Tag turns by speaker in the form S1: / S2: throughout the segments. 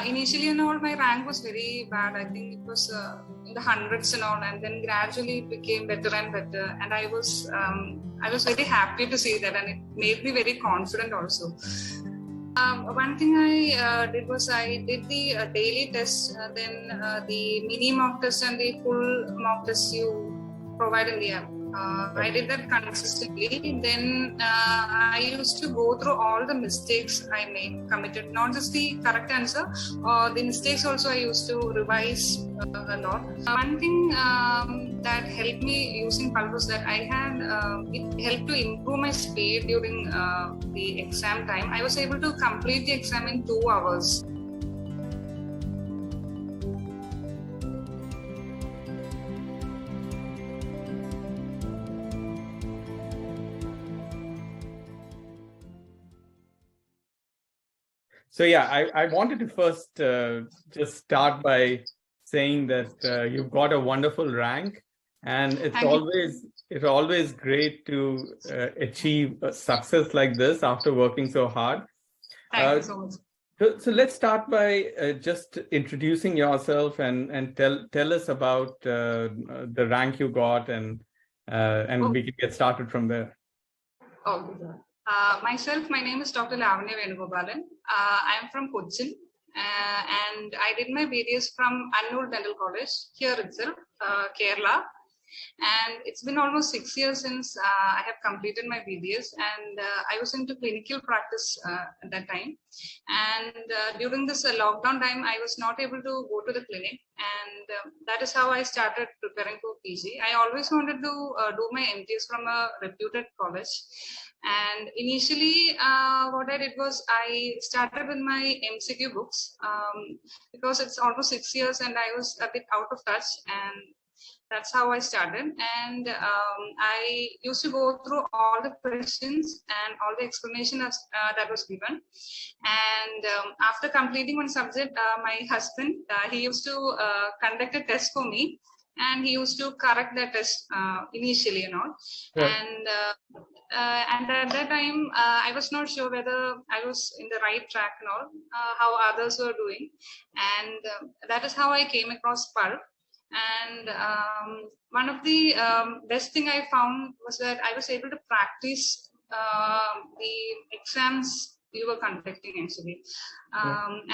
S1: Initially and all, my rank was very bad. I think it was in the hundreds and all, and then gradually it became better and better. And I was very happy to see that, and it made me very confident also. One thing I did was I did the daily test, then the mini mock test and the full mock test you provide in the app. I did that consistently. Then I used to go through all the mistakes I committed, not just the correct answer, the mistakes also I used to revise a lot. One thing that helped me using PULP was that I had, it helped to improve my speed during the exam time. I was able to complete the exam in 2 hours.
S2: So yeah, I wanted to first just start by saying that you've got a wonderful rank, and it's always great to achieve a success like this after working so hard.
S1: Thank you so much.
S2: So let's start by just introducing yourself and tell us about the rank you got, and we can get started from there.
S1: Okay. My name is Dr. Lavanya. I am from Cochin, and I did my BDS from Annur Dental College here itself, Kerala. And it's been almost 6 years since I have completed my BDS, and I was into clinical practice at that time. And during this lockdown time, I was not able to go to the clinic, and that is how I started preparing for PG. I always wanted to do my MDS from a reputed college. And initially, what I did was I started with my MCQ books because it's almost 6 years and I was a bit out of touch, and that's how I started. And I used to go through all the questions and all the explanation that was given. And after completing one subject, my husband, he used to conduct a test for me, and he used to correct the test initially and all.
S2: Yeah.
S1: And at that time, I was not sure whether I was in the right track and all, how others were doing. And that is how I came across PULP. And one of the best thing I found was that I was able to practice the exams you were conducting actually. And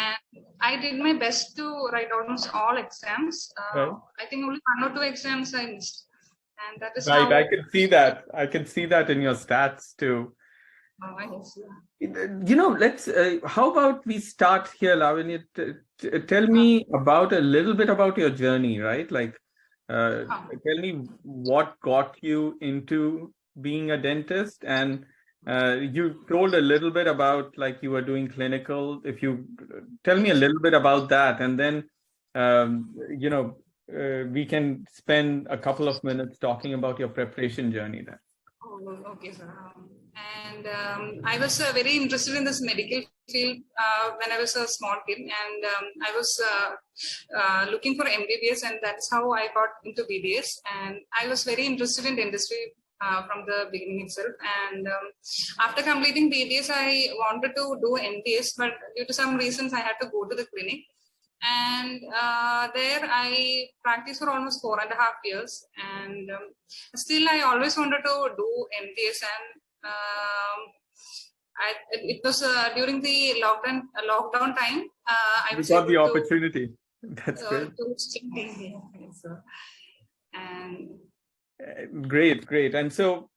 S1: I did my best to write almost all exams. I think only 1 or 2 exams I missed. And that is
S2: right. I can see that. I can see that in your stats too.
S1: Oh, I guess,
S2: yeah. Let's. How about we start here, Lavanya? Tell me a little bit about your journey, right? Like, tell me what got you into being a dentist, and you told a little bit about like you were doing clinical. If you tell me a little bit about that, and then we can spend a couple of minutes talking about your preparation journey then.
S1: Oh, okay, sir. And I was very interested in this medical field when I was a small kid, and I was looking for MBBS, and that's how I got into BDS. And I was very interested in dentistry from the beginning itself. And after completing BDS, I wanted to do MDS, but due to some reasons, I had to go to the clinic. And there I practiced for almost 4.5 years, and still I always wanted to do MDS. And it was during the lockdown time. I was
S2: got the opportunity. That's great.
S1: And
S2: great. And so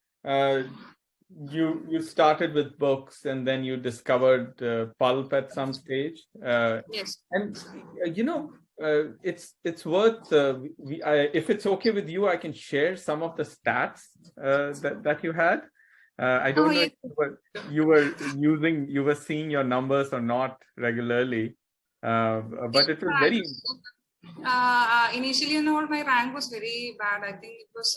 S2: you started with books, and then you discovered PULP at some stage.
S1: Yes.
S2: And it's worth. If it's okay with you, I can share some of the stats that you had. I don't know if you were seeing your numbers or not regularly, but it was very.
S1: Initially and all, my rank was very bad. I think it was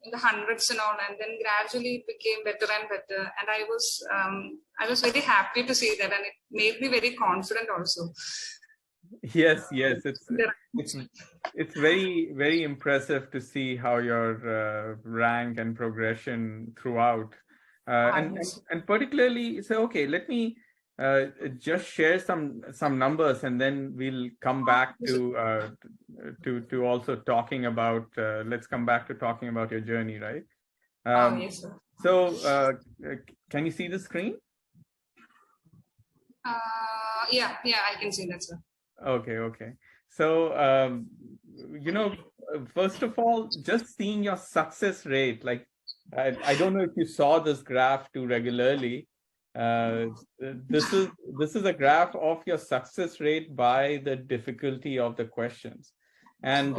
S1: in the hundreds and all, and then gradually it became better and better. And I was very happy to see that, and it made me very confident also.
S2: Yes, it's very, very impressive to see how your rank and progression throughout. And particularly say, okay, let me just share some numbers, and then we'll come back to also talking about. Let's come back to talking about your journey, right?
S1: Yes, sir.
S2: So, can you see the screen?
S1: Yeah, I can see that, sir.
S2: Okay. So, first of all, just seeing your success rate, like, I don't know if you saw this graph too regularly. This is a graph of your success rate by the difficulty of the questions. And,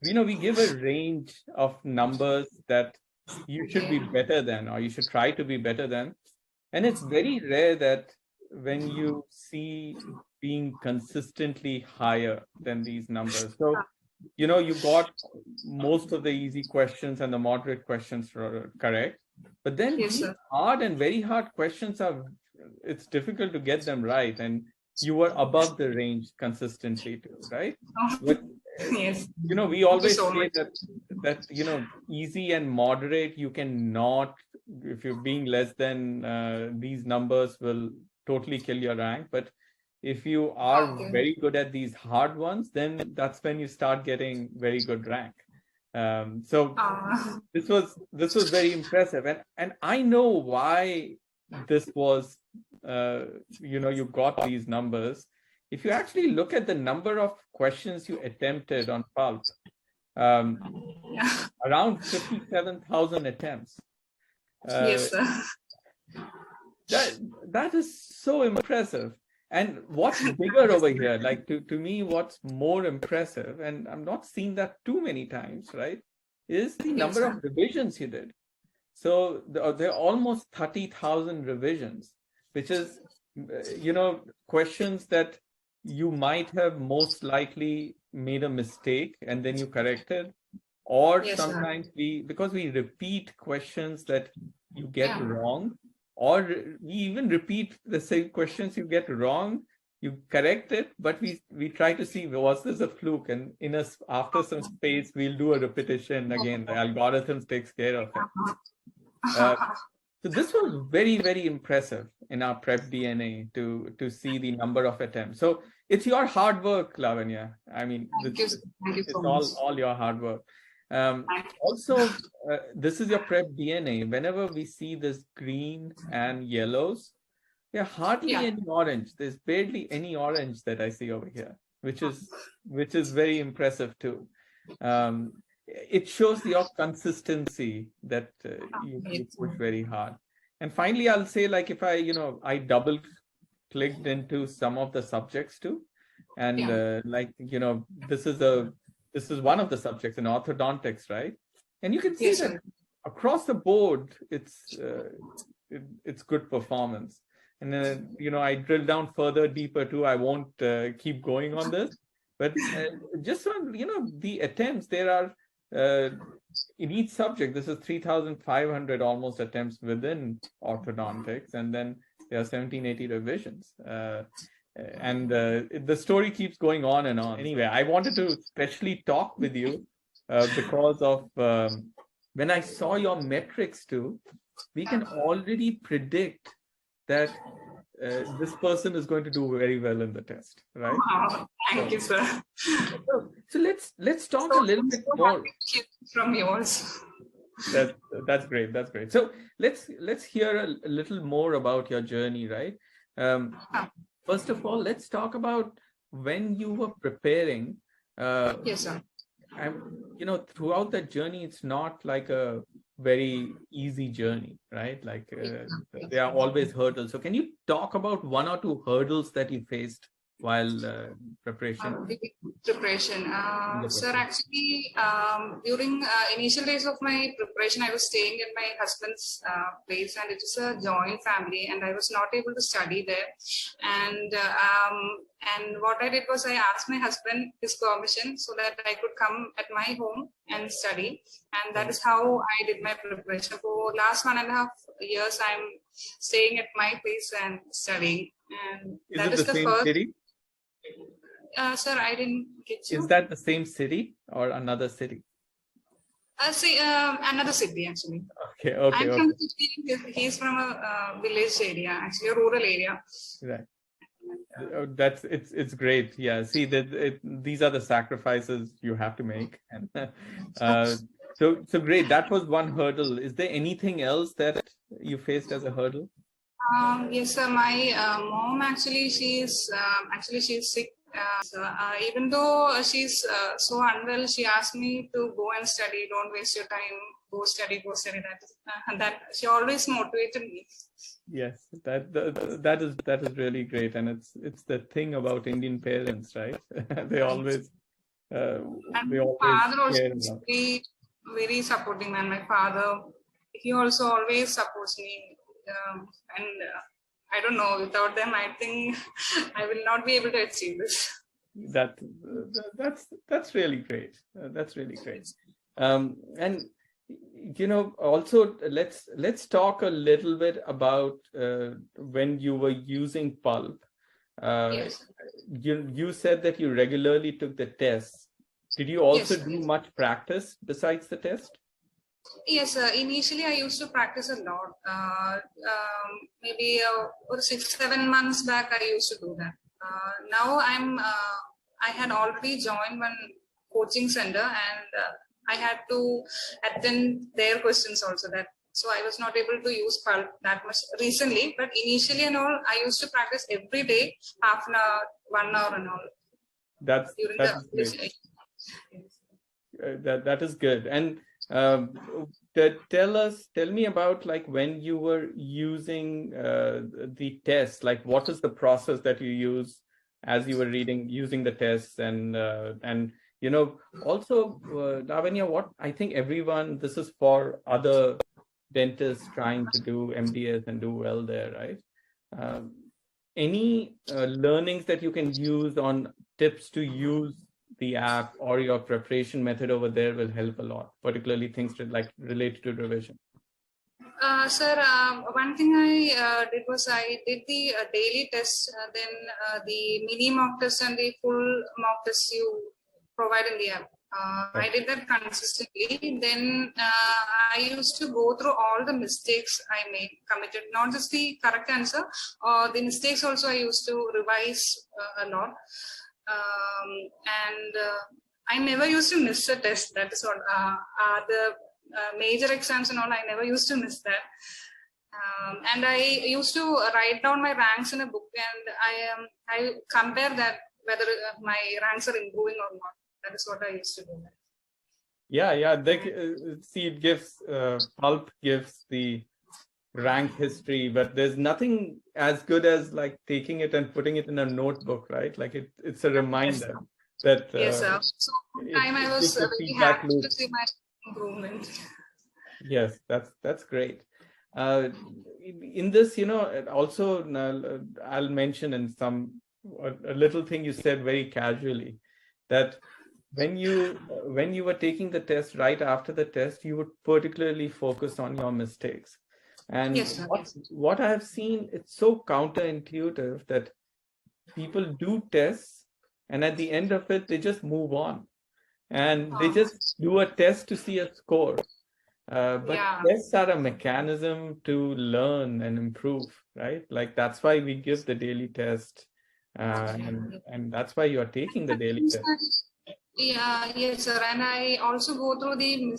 S2: we give a range of numbers that you should be better than, or you should try to be better than. And it's very rare that when you see being consistently higher than these numbers. So, you got most of the easy questions and the moderate questions correct. But then these hard and very hard questions it's difficult to get them right. And you were above the range consistently too, right? But,
S1: yes.
S2: We always say that, easy and moderate, you cannot, if you're being less than these numbers will totally kill your rank. But if you are very good at these hard ones, then that's when you start getting very good rank. So this was very impressive, and I know why this was. You got these numbers. If you actually look at the number of questions you attempted on PULP, around 57,000 attempts.
S1: Yes, sir.
S2: That is so impressive. And what's bigger over here, like to me, what's more impressive, and I'm not seeing that too many times, right, is the number of revisions you did. So there are almost 30,000 revisions, which is, questions that you might have most likely made a mistake and then you corrected, or sometimes because we repeat questions that you get wrong, or we even repeat the same questions you get wrong, you correct it, but we try to see, was this a fluke? And after some space, we'll do a repetition again. The algorithm takes care of it. So this was very, very impressive in our prep DNA to see the number of attempts. So it's your hard work, Lavanya. I mean, it's all your hard work. Also, this is your prep DNA. Whenever we see this green and yellows, there are hardly any orange. There's barely any orange that I see over here, which is very impressive too. It shows your consistency that you push very hard. And finally, I'll say, like, if I double clicked into some of the subjects too, and this is one of the subjects in orthodontics, right? And you can see that across the board, it's good performance. And then, I drill down further, deeper too. I won't keep going on this, but just on, the attempts, there are, in each subject, this is 3,500 almost attempts within orthodontics. And then there are 1,780 revisions. And the story keeps going on and on. Anyway, I wanted to especially talk with you because of when I saw your metrics too, we can already predict that this person is going to do very well in the test, right?
S1: Thank you, sir.
S2: So let's talk a little bit more
S1: from yours.
S2: That's great. That's great. So let's hear a little more about your journey, right? First of all, let's talk about when you were preparing.
S1: Yes, sir.
S2: Throughout that journey, it's not like a very easy journey, right? Like there are always hurdles. So can you talk about one or two hurdles that you faced while preparation?
S1: Sir, actually, during initial days of my preparation, I was staying at my husband's place, and it is a joint family, and I was not able to study there. And what I did was I asked my husband his permission so that I could come at my home and study. And that is how I did my preparation. For last 1.5 years, I'm staying at my place and studying. And that is the
S2: same
S1: first
S2: city?
S1: Sir, I didn't get you.
S2: Is that the same city or another city?
S1: See, another city actually.
S2: Okay, okay.
S1: I'm
S2: Okay.
S1: from the city. He's from a village area, actually a rural area.
S2: Right. That's it's great. Yeah. See that these are the sacrifices you have to make, and so great. That was one hurdle. Is there anything else that you faced as a hurdle?
S1: Yes, sir. My mom actually, she's sick. Even though she's so unwell, she asked me to go and study. Don't waste your time. Go study. Go study. That she always motivated me.
S2: Yes, that is really great, and it's the thing about Indian parents, right? They always
S1: And
S2: they
S1: my
S2: always
S1: father also
S2: care
S1: is
S2: enough.
S1: very supporting man. My father, he also always supports me. And I don't know, without them, I think I will not be able to achieve this.
S2: That's really great. That's really great. And you know, also let's talk a little bit about when you were using PULP.
S1: Yes.
S2: You said that you regularly took the tests. Did you also do much practice besides the test?
S1: Yes, initially I used to practice a lot. Maybe 6-7 months back I used to do that. Now I had already joined one coaching center, and I had to attend their questions also. So I was not able to use PULP that much recently, but initially and all, I used to practice every day, half an hour, 1 hour and all.
S2: That's great. That is good. And tell me about like when you were using the test, like what is the process that you use as you were using the tests, and you know, also Lavanya, what I think everyone, this is for other dentists trying to do MDS and do well there, right? Any learnings that you can use on tips to use the app or your preparation method over there will help a lot, particularly things like related to revision.
S1: Sir, one thing I did was I did the daily test, then the mini mock test and the full mock test you provide in the app. I did that consistently. Then I used to go through all the mistakes I committed, not just the correct answer, the mistakes also I used to revise a lot. And I never used to miss a test. That is what the major exams and all, I never used to miss that. And I used to write down my ranks in a book, and I compare that whether my ranks are improving or not. That is what I used to do.
S2: Yeah. See, it gives PULP gives the rank history, but there's nothing as good as like taking it and putting it in a notebook, right? Like it's a reminder that
S1: yes, sir. So time I was very happy to see my improvement.
S2: Yes, that's great. In this, you know, also I'll mention in a little thing you said very casually, that when you were taking the test, right after the test, you would particularly focus on your mistakes. And
S1: yes, sir,
S2: what I have seen, it's so counterintuitive that people do tests and at the end of it, they just move on and they just do a test to see a score. But tests are a mechanism to learn and improve, right? Like that's why we give the daily test, and that's why you are taking the daily test.
S1: Yeah, yes, sir. And I also go through the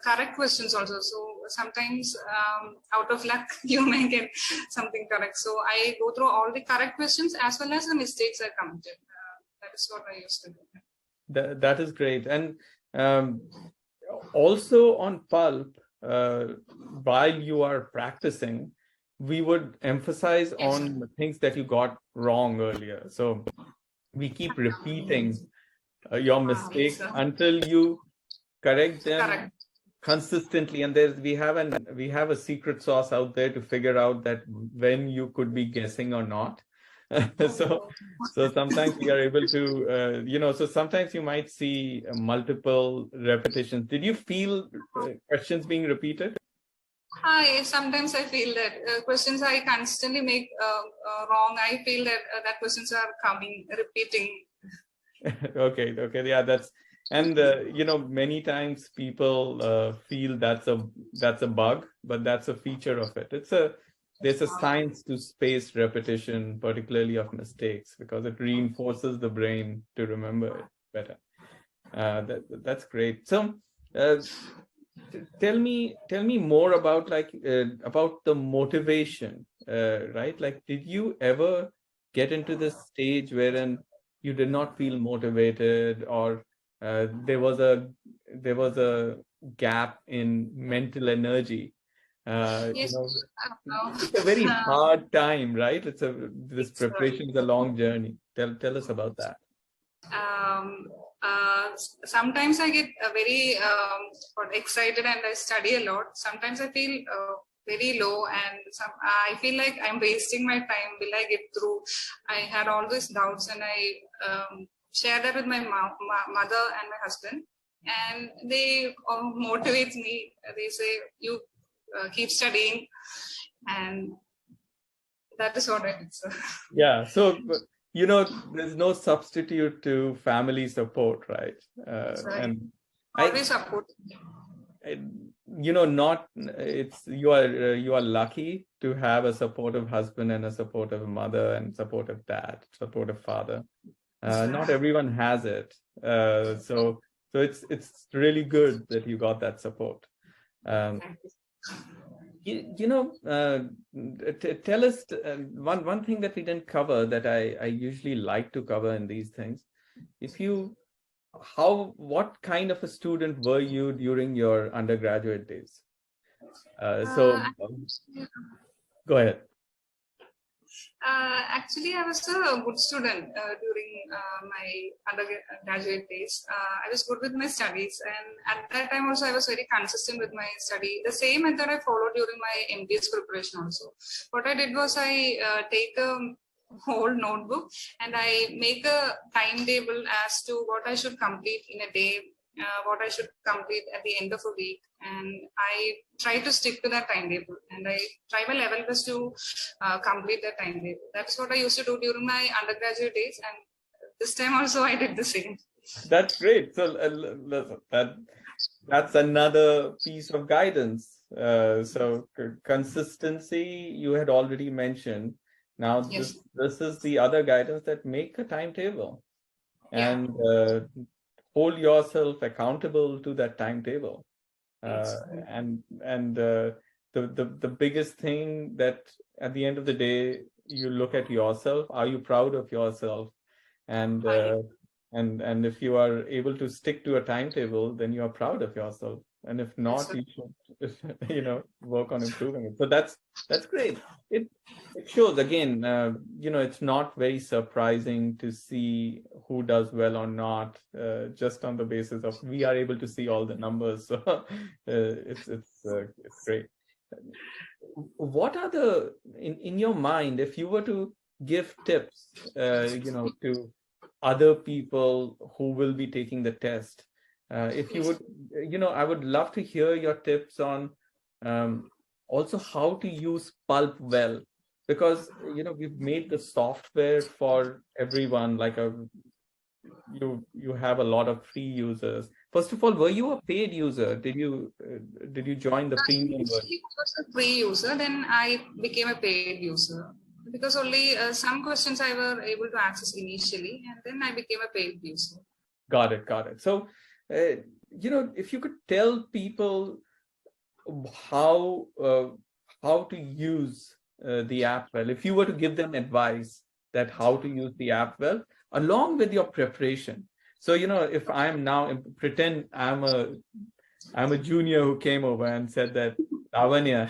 S1: correct questions also. So sometimes out of luck, you may get something correct. So I go through all the correct questions as well as the mistakes I committed. That is what I used to do.
S2: That is great. And also on PULP, while you are practicing, we would emphasize on the things that you got wrong earlier. So we keep repeating your mistakes until you correct them consistently. And we have a secret sauce out there to figure out that when you could be guessing or not. So sometimes we are able to, you know, so sometimes you might see multiple repetitions. Did you feel questions being repeated?
S1: Sometimes I feel that questions I constantly make wrong. I feel that questions are repeating.
S2: Okay, yeah, And many times people feel that's a bug, but that's a feature of it. There's a science to spaced repetition, particularly of mistakes, because it reinforces the brain to remember it better. That's great. So tell me more about about the motivation, right? Like, did you ever get into this stage wherein you did not feel motivated, or there was a gap in mental energy?
S1: Yes.
S2: It's a very hard time, right? This preparation is a long journey. Tell us about that.
S1: Sometimes I get very excited and I study a lot. Sometimes I feel very low, and I feel like I'm wasting my time. Will I get through? I had all these doubts, and I share that with my mother and my husband, and they motivate me. They say, "You keep studying," and that is what I did. So.
S2: Yeah. So. There's no substitute to family support, right?
S1: Right.
S2: And
S1: always support.
S2: You are lucky to have a supportive husband and a supportive mother and supportive dad, supportive father. Not everyone has it. So it's really good that you got that support. Tell us one thing that we didn't cover that I usually like to cover in these things. What kind of a student were you during your undergraduate days? Go ahead.
S1: Actually, I was a good student during my undergraduate days. I was good with my studies, and at that time also I was very consistent with my study. The same method I followed during my MDS preparation also. What I did was I take a whole notebook and I make a timetable as to what I should complete in a day, what I should complete at the end of a week, and I try to stick to that timetable, and I try my level best to complete that timetable. That's what I used to do during my undergraduate days, and this time also I did the same.
S2: That's great. So that's another piece of guidance. So consistency you had already mentioned. Now
S1: yes.
S2: this is the other guidance, that make a timetable and hold yourself accountable to that timetable. And the biggest thing that at the end of the day, you look at yourself. Are you proud of yourself? And if you are able to stick to a timetable, then you are proud of yourself. And if not, you should work on improving it. So that's great. It shows again, it's not very surprising to see who does well or not, just on the basis of we are able to see all the numbers. So it's great. What are in your mind, if you were to give tips, to other people who will be taking the test, if you would, I would love to hear your tips on also how to use PULP well, because we've made the software for everyone. Like you have a lot of free users. First of all, were you a paid user? Did you join the premium version?
S1: I was a free user, then I became a paid user, because only some questions I were able to access initially, and then I became a paid user.
S2: Got it. So, if you could tell people how to use the app well, if you were to give them advice that how to use the app well, along with your preparation. So, if I'm now, pretend I'm a junior who came over and said that, Lavanya,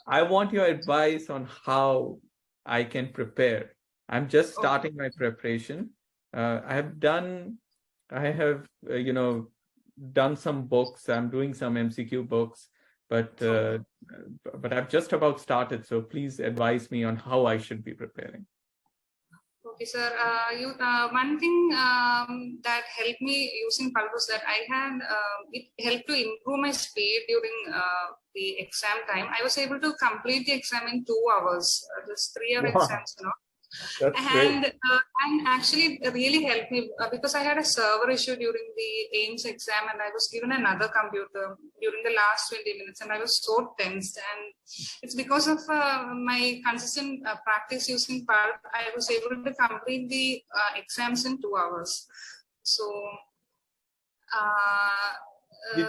S2: I want your advice on how I can prepare. I'm just starting my preparation. I have done some books. I'm doing some MCQ books, but I've just about started. So please advise me on how I should be preparing.
S1: Okay, sir. One thing that helped me using PULP was that I had it helped to improve my speed during the exam time. I was able to complete the exam in 2 hours. Just 3 hour exams, And actually it really helped me because I had a server issue during the AIMS exam, and I was given another computer during the last 20 minutes, and I was so tensed. And it's because of my consistent practice using PULP, I was able to complete the exams in 2 hours. So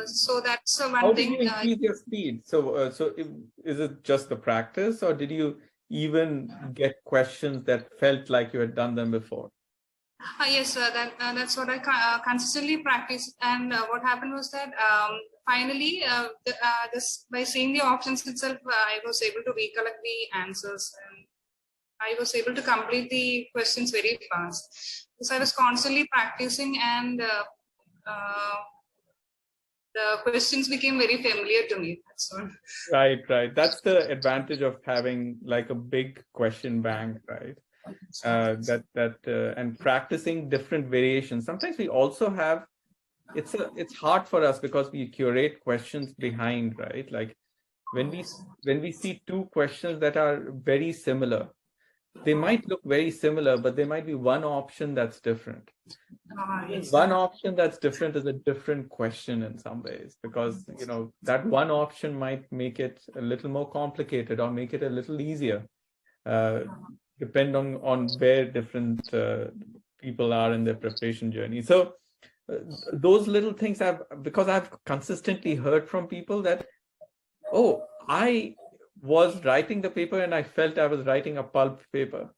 S1: so that's one
S2: how
S1: thing.
S2: How did you increase your speed? Is it just the practice, or did you even get questions that felt like you had done them before?
S1: Yes, that's what I consistently practiced. And what happened was that finally, this by seeing the options itself, I was able to recollect the answers, and I was able to complete the questions very fast. Because I was constantly practicing, and the questions became very familiar to me. That's all.
S2: Right. That's the advantage of having like a big question bank, right? And practicing different variations. Sometimes we also have, it's hard for us because we curate questions behind, right? Like when we see two questions that are very similar, they might look very similar, but there might be one option that's different. One option that's different is a different question in some ways, because that one option might make it a little more complicated or make it a little easier, depend on where different people are in their preparation journey. So those little things because I've consistently heard from people that, oh, I was writing the paper and I felt I was writing a PULP paper.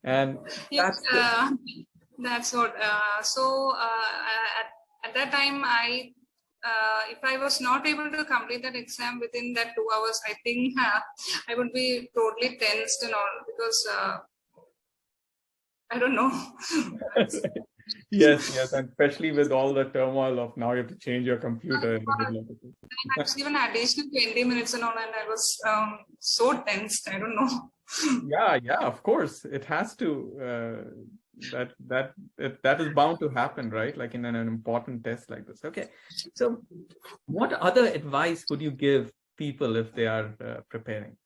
S2: And
S1: that's what, at that time, if I was not able to complete that exam within that 2 hours, I think I would be totally tensed and all, because I don't know.
S2: Yes, and especially with all the turmoil of now you have to change your computer in the middle of it.
S1: I was given additional 20 minutes and all, and I was so tensed. I don't know.
S2: Yeah, of course, it has to. That is bound to happen, right? Like in an important test like this. Okay, so what other advice would you give people if they are preparing?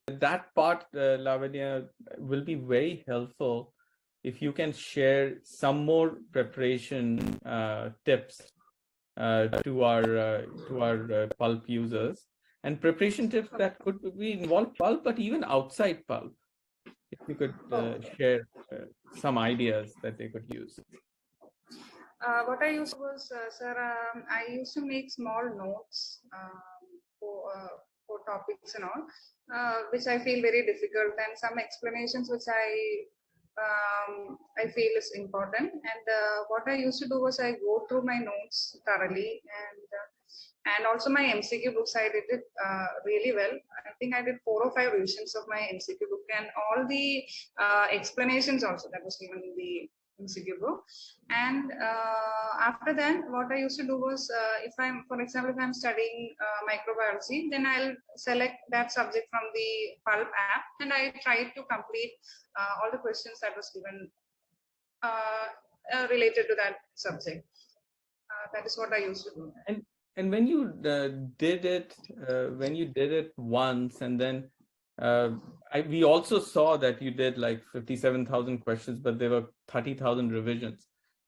S2: That part, Lavanya, will be very helpful if you can share some more preparation tips to our PULP users, and preparation tips that could be involve PULP, but even outside PULP. If you could share some ideas that they could use.
S1: What I used was, sir, I used to make small notes for topics and all, which I feel very difficult, and some explanations which I feel is important. And what I used to do was I go through my notes thoroughly, and also my MCQ books, I did it really well. I think I did 4 or 5 revisions of my MCQ book, and all the explanations also that was given in the MCQ book. And after that, what I used to do was, for example, if I'm studying microbiology, then I'll select that subject from the PULP app, and I try to complete all the questions that was given related to that subject. That is what I used to do.
S2: And when you did it once, and then we also saw that you did like 57,000 questions, but there were 30,000 revisions.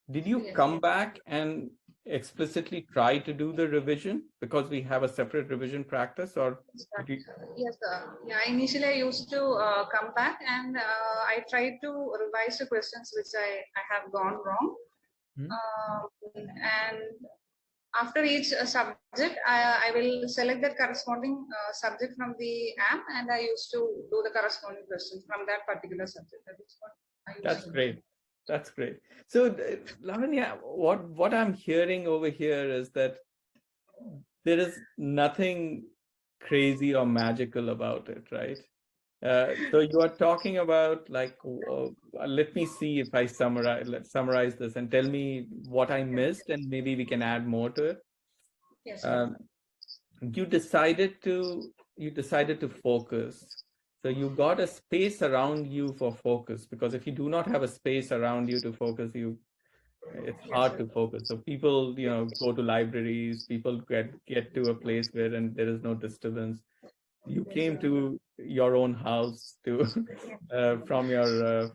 S2: Did you come back and explicitly try to do the revision because we have a separate revision practice, or?
S1: Yes, sir. Yeah, initially I used to come back, and I tried to revise the questions which I have gone wrong. And after each subject, I will select that corresponding subject from the app, and I used to do the corresponding questions from that particular subject. That is what I used
S2: That's
S1: to
S2: great.
S1: do.
S2: That's great. So, Lavanya, what I'm hearing over here is that there is nothing crazy or magical about it, right? So you are talking about like, let me see if I let's summarize this and tell me what I missed, and maybe we can add more to it.
S1: Yes.
S2: You decided to focus. So you got a space around you for focus, because if you do not have a space around you to focus, it's hard to focus. So people, go to libraries, people get to a place where there is no disturbance. You came to your own house to from your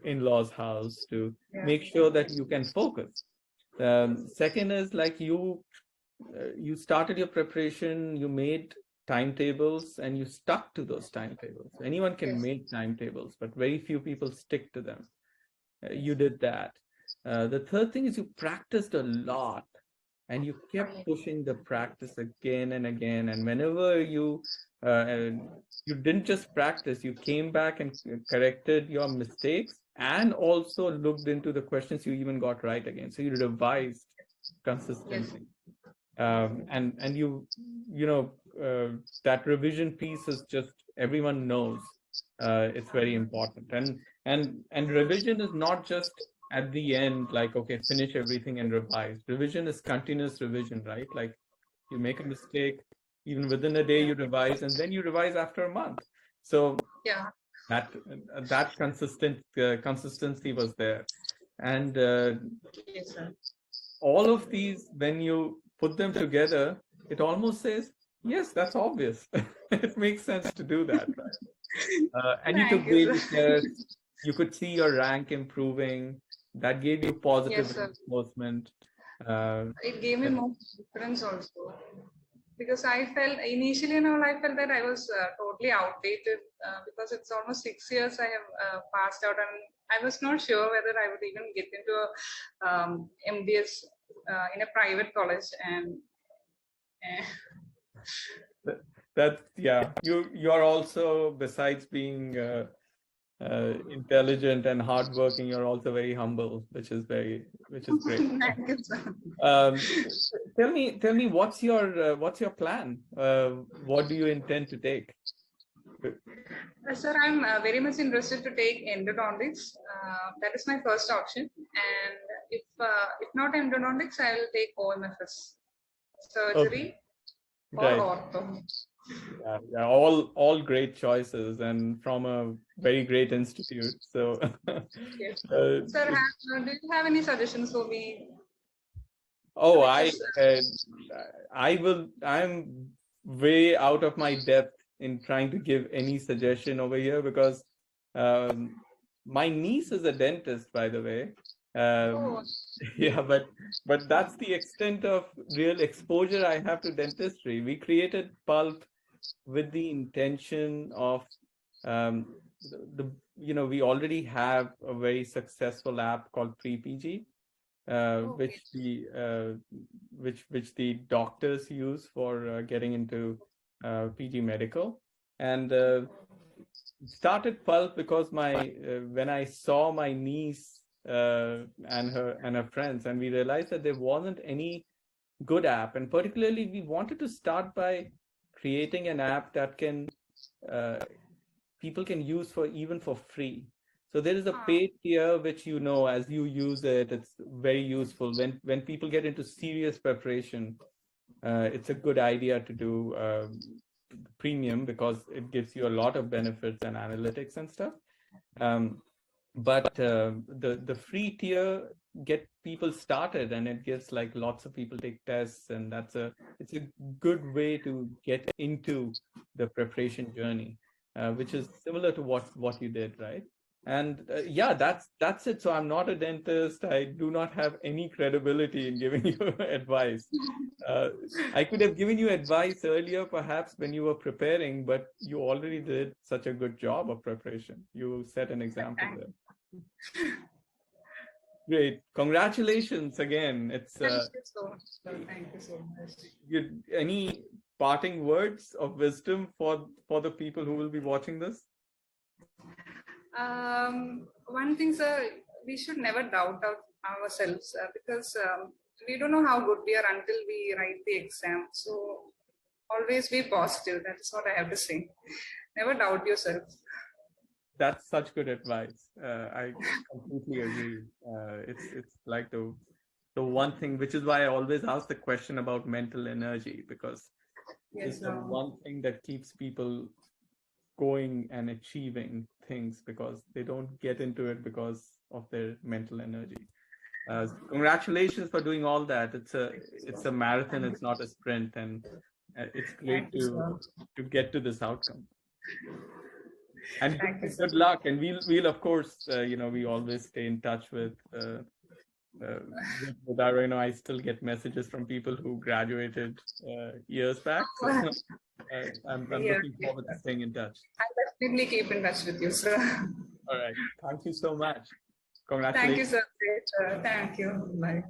S2: in-laws house to make sure that you can focus. Second is like you started your preparation, you made timetables and you stuck to those timetables. Anyone can make timetables, but very few people stick to them. You did that. The third thing is you practiced a lot and you kept pushing the practice again and again. And whenever you didn't just practice, you came back and corrected your mistakes and also looked into the questions you even got right again. So you revised consistently. And you know, that revision piece is just, everyone knows it's very important. And revision is not just at the end, like, okay, finish everything and revise. Revision is continuous revision, right? Like you make a mistake, even within a day you revise, and then you revise after a month. So that consistency was there. And all of these, when you put them together, it almost says, yes, that's obvious. It makes sense to do that, right? And you took daily tests, you could see your rank improving. That gave you positive reinforcement.
S1: It gave me more confidence also, because I felt initially and all, I felt that I was totally outdated because it's almost 6 years I have passed out, and I was not sure whether I would even get into a MDS in a private college. And
S2: you're also, besides being intelligent and hardworking, you're also very humble, which is great.
S1: Thank you, sir.
S2: Tell me, what's your plan? What do you intend to take?
S1: Sir, I'm very much interested to take endodontics. That is my first option, and if not endodontics, I will take OMFS, surgery or ortho.
S2: Yeah, all great choices, and from a very great institute. So,
S1: yes. Sir, do you have any suggestions for me?
S2: Oh, I'm way out of my depth in trying to give any suggestion over here, because my niece is a dentist, by the way. Yeah, but that's the extent of real exposure I have to dentistry. We created PULP with the intention of we already have a very successful app called Pre-PG, which the doctors use for getting into PG medical. And started PULP because when I saw my niece and her friends, and we realized that there wasn't any good app, and particularly we wanted to start by creating an app that people can use even for free. So there is a paid tier, which, as you use it, it's very useful when people get into serious preparation. It's a good idea to do premium, because it gives you a lot of benefits and analytics and stuff. But the free tier get people started, and it gives like lots of people take tests, and it's a good way to get into the preparation journey, which is similar to what you did, right? And that's it. So I'm not a dentist. I do not have any credibility in giving you advice. I could have given you advice earlier, perhaps when you were preparing, but you already did such a good job of preparation. You set an example there. Great. Congratulations again.
S1: Thank you so much. Thank you so much.
S2: Any parting words of wisdom for the people who will be watching this?
S1: One thing, sir, we should never doubt ourselves because we don't know how good we are until we write the exam. So always be positive. That's what I have to say. Never doubt yourself.
S2: That's such good advice. I completely agree. It's like the one thing, which is why I always ask the question about mental energy, because it's the one thing that keeps people going and achieving things, because they don't get into it because of their mental energy. Congratulations for doing all that. It's a marathon, it's not a sprint, and It's great to get to this outcome. And good
S1: so
S2: luck. And we'll of course, we always stay in touch with our, I still get messages from people who graduated years back. So I'm looking forward to staying in touch.
S1: I'll definitely keep in touch with you, sir.
S2: All right. Thank you so much. Congratulations.
S1: Thank you, sir. Thank you. Bye.